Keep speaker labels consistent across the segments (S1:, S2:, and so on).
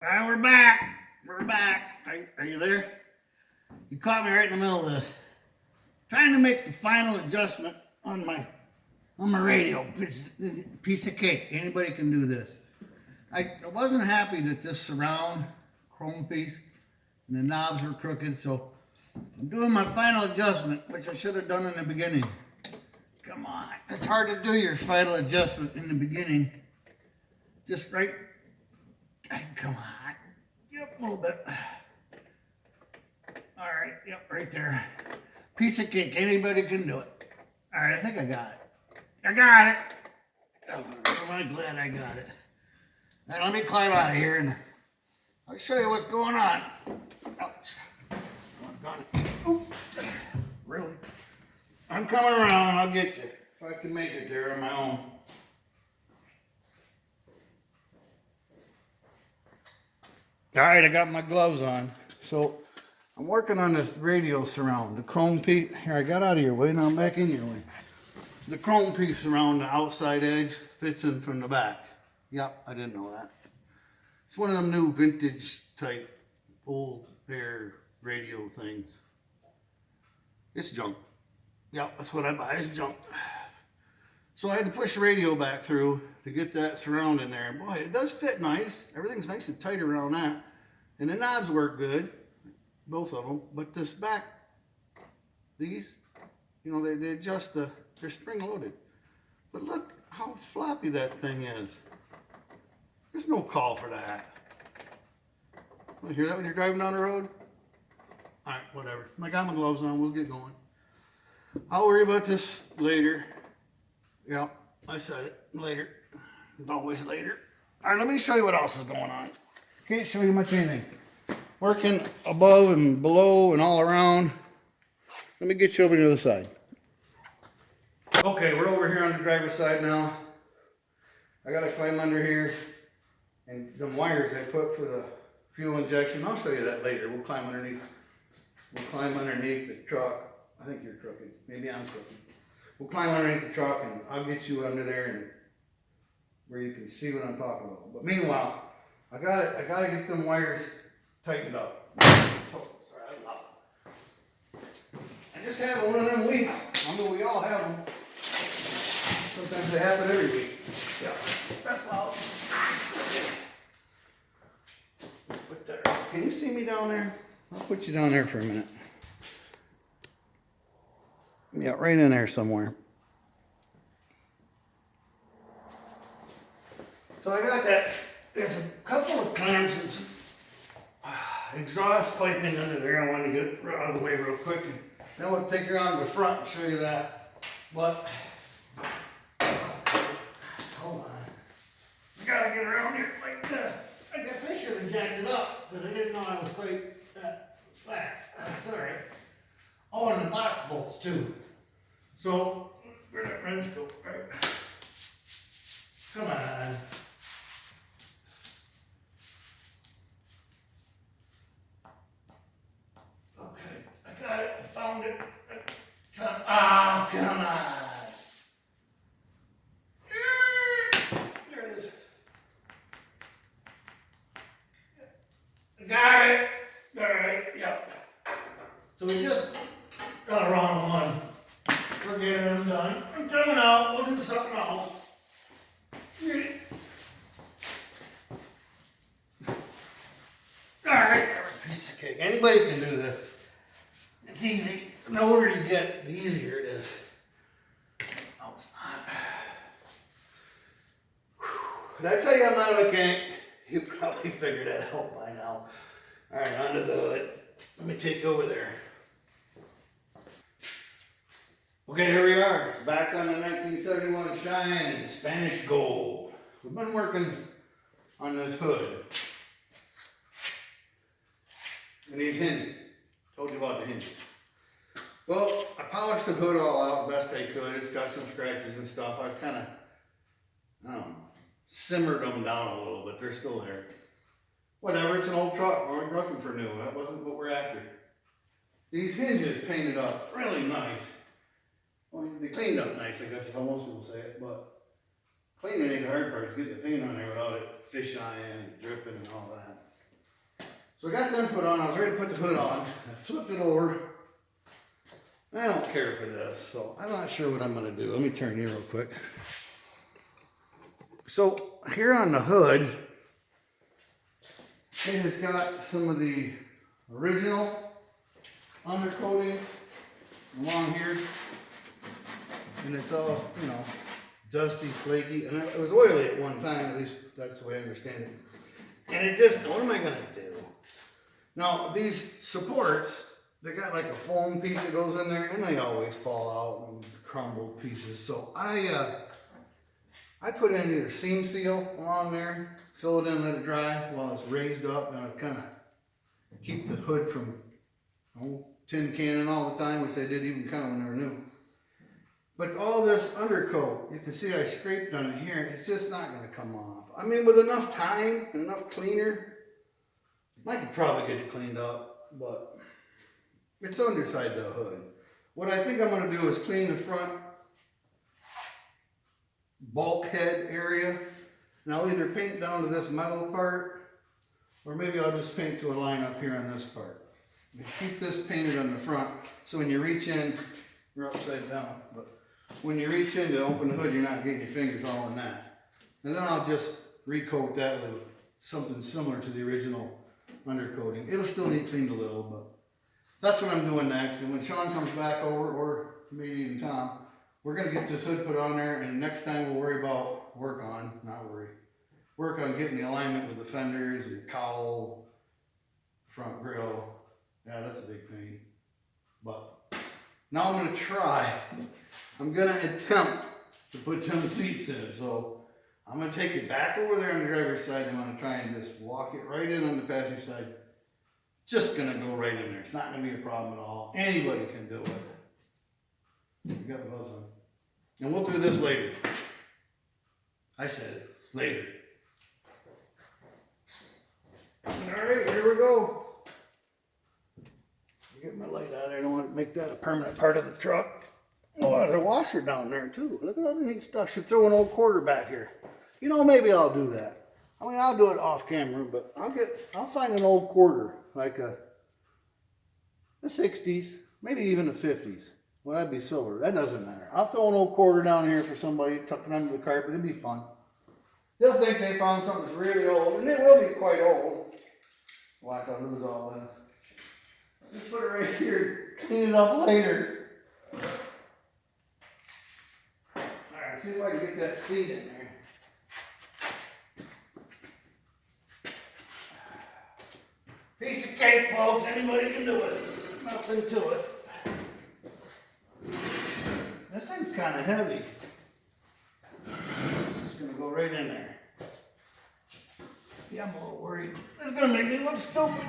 S1: Well, we're back. We're back. Are you there? You caught me right in the middle of this. Trying to make the final adjustment on my radio. Piece of cake. Anybody can do this. I wasn't happy that this surround chrome piece and the knobs were crooked, so I'm doing my final adjustment, which I should have done in the beginning. Come on. It's hard to do your final adjustment in the beginning. Just right. Come on. Yep, a little bit. All right, yep, right there. Piece of cake. Anybody can do it. All right, I think I got it. I got it. Oh, am I glad I got it. Now let me climb out of here and I'll show you what's going on. Ouch. Ooh, really? I'm coming around. I'll get you if I can make it there on my own. All right, I got my gloves on. So I'm working on this radio surround, the chrome piece. Here, I got out of your way, now I'm back in your way. The chrome piece around the outside edge fits in from the back. Yep, I didn't know that. It's one of them new vintage type old air radio things. It's junk. Yep, that's what I buy, is junk. So I had to push the radio back through to get that surround in there. Boy, it does fit nice. Everything's nice and tight around that. And the knobs work good, both of them. But this back, these, you know, they adjust they're spring loaded. But look how floppy that thing is. There's no call for that. You hear that when you're driving down the road? All right, whatever. I got my gloves on, we'll get going. I'll worry about this later. Yeah, I said it. Later. It's always later. All right, let me show you what else is going on. Can't show you much anything. Working above and below and all around. Let me get you over to the other side. Okay, we're over here on the driver's side now. I gotta climb under here. And the wires I put for the fuel injection, I'll show you that later. We'll climb underneath the truck. I think you're crooked. Maybe I'm crooked. We'll climb underneath the truck and I'll get you under there and where you can see what I'm talking about. But meanwhile, I gotta get them wires tightened up. Oh, sorry, that's loud. I just had one of them weeks. I mean, we all have them. Sometimes they happen every week. Yeah, that's loud. Put there. Can you see me down there? I'll put you down there for a minute. Yeah, right in there somewhere. So I got that. There's a couple of clamps and some exhaust piping under there. I want to get it out of the way real quick. And then I'll take her on the front and show you that. But hold on. I gotta get around here like this. I guess I should have jacked it up because I didn't know I was quite that flat. That's all right. Oh, and the box bolts too. So, where'd that wrench go? Right. Come on. Okay, I got it. I found it. Come on. There it is. I got it. All right, yep. So we just got a wrong one. Forget it, I'm done. I'm coming out. We'll do something else. Alright, piece of cake. Anybody can do this. It's easy. The older you get, the easier it is. No, it's not. Did I tell you I'm not a mechanic? You probably figured that out by now. Alright, on to the hood. Let me take you over there. Okay, here we are. It's back on the 1971 Cheyenne in Spanish gold. We've been working on this hood. And these hinges. Told you about the hinges. Well, I polished the hood all out best I could. It's got some scratches and stuff. I've kind of, I don't know, simmered them down a little bit. They're still there. Whatever, it's an old truck. We weren't looking for new. That wasn't what we're after. These hinges painted up really nice. Well, they cleaned up nice, I guess, how most people say it, but cleaning ain't the hard part. It's getting the paint on there without it fish eyeing and dripping and all that. So I got them put on. I was ready to put the hood on. I flipped it over. I don't care for this, so I'm not sure what I'm going to do. Let me turn here real quick. So here on the hood, it has got some of the original undercoating along here. And it's all, you know, dusty, flaky. And it was oily at one time, at least that's the way I understand it. And it just, what am I going to do? Now, these supports, they got like a foam piece that goes in there, and they always fall out and crumble pieces. So I put in either seam seal along there, fill it in, let it dry while it's raised up, and it'll kind of keep the hood from tin canning all the time, which they did even kind of when they were new. But all this undercoat, you can see I scraped on it here, it's just not going to come off. I mean, with enough time and enough cleaner, I could probably get it cleaned up, but it's underside the hood. What I think I'm going to do is clean the front bulkhead area, and I'll either paint down to this metal part, or maybe I'll just paint to a line up here on this part. And keep this painted on the front, so when you reach in, you're upside down, but when you reach in to open the hood, you're not getting your fingers all in that. And then I'll just recoat that with something similar to the original undercoating. It'll still need cleaned a little, but that's what I'm doing next. And when Sean comes back over, or maybe even Tom, we're going to get this hood put on there, and next time we'll work on getting the alignment with the fenders, your cowl, front grille. Yeah, that's a big thing. But now I'm going to try. I'm going to attempt to put some seats in. So I'm going to take it back over there on the driver's side, and I'm going to try and just walk it right in on the passenger side. Just going to go right in there. It's not going to be a problem at all. Anybody can do it. You got the gloves on. And we'll do this later. I said it. Later. Alright, here we go. Get my light out of there. I don't want to make that a permanent part of the truck. Oh, there's a washer down there too. Look at all the neat stuff. Should throw an old quarter back here. You know, maybe I'll do that. I mean, I'll do it off camera, but I'll find an old quarter, like the 60s, maybe even the 50s. Well, that'd be silver. That doesn't matter. I'll throw an old quarter down here for somebody, tuck it under the carpet. It'd be fun. They'll think they found something that's really old, and it will be quite old. Watch, I'll lose all that. Just put it right here. Clean it up later. Alright, see if I can get that seat in there. Piece of cake, folks. Anybody can do it. Nothing to it. This thing's kind of heavy. This is going to go right in there. Yeah, I'm a little worried. It's going to make me look stupid.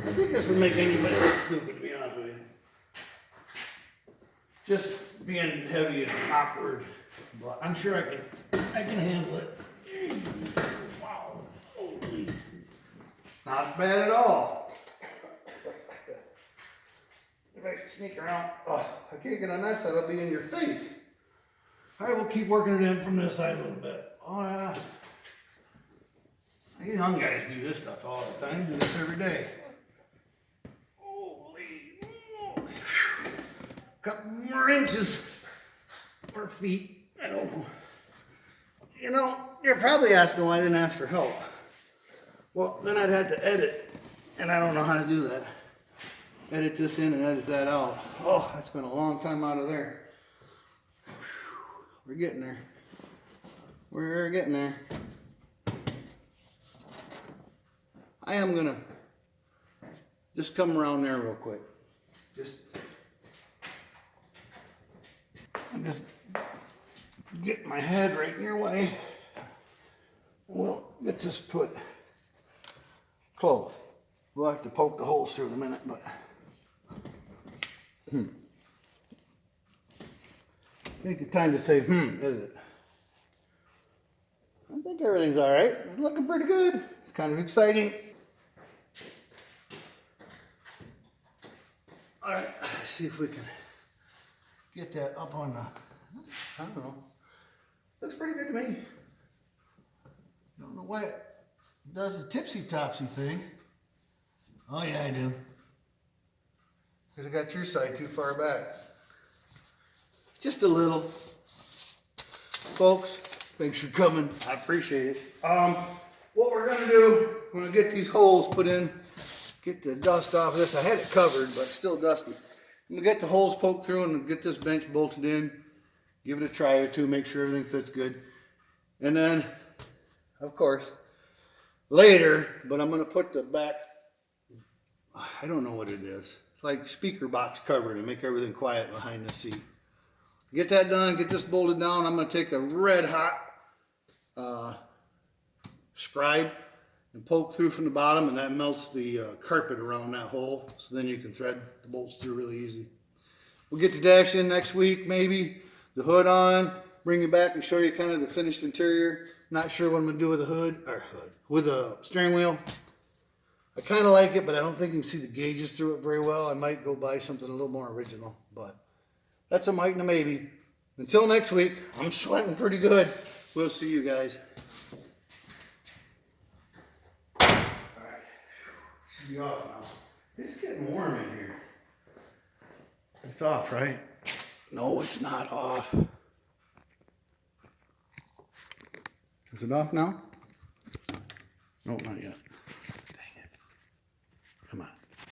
S1: I think this would make anybody look stupid, to be honest with you. Just being heavy and awkward. But I'm sure I can handle it. Wow. Holy. Not bad at all. If I sneak around, oh, I can't get on that side, I'll be in your face. I will keep working it in from this side a little bit. Oh, yeah. These young guys do this stuff all the time, do this every day. Holy moly. Couple more inches or feet, I don't know. You know, you're probably asking why I didn't ask for help. Well, then I'd have to edit, and I don't know how to do that. Edit this in and edit that out. Oh, that's been a long time out of there. We're getting there. We're getting there. I am gonna just come around there real quick. I'm just get my head right in your way. We'll get this put close. We'll have to poke the holes through in a minute, but ain't the time to say is it? I think everything's all right. It's looking pretty good. It's kind of exciting. All right, let's see if we can get that up on the, I don't know. Looks pretty good to me. Don't know why it does the tipsy-topsy thing. Oh yeah, I do. Because I got your side too far back. Just a little. Folks, thanks for coming. I appreciate it. What we're gonna do, we're gonna get these holes put in, get the dust off of this. I had it covered, but it's still dusty. I'm gonna get the holes poked through and get this bench bolted in. Give it a try or two, make sure everything fits good. And then, of course, later, but I'm gonna put the back, I don't know what it is, like speaker box cover to make everything quiet behind the seat. Get that done, get this bolted down. I'm gonna take a red hot scribe and poke through from the bottom, and that melts the carpet around that hole, so then you can thread the bolts through really easy. We'll get the dash in next week, maybe, the hood on, bring you back and show you kind of the finished interior. Not sure what I'm gonna do with the with a steering wheel. I kind of like it, but I don't think you can see the gauges through it very well. I might go buy something a little more original, but that's a might and a maybe. Until next week, I'm sweating pretty good. We'll see you guys. All right, should be off now. It's getting warm in here. It's off, right? No, it's not off. Is it off now? No, not yet.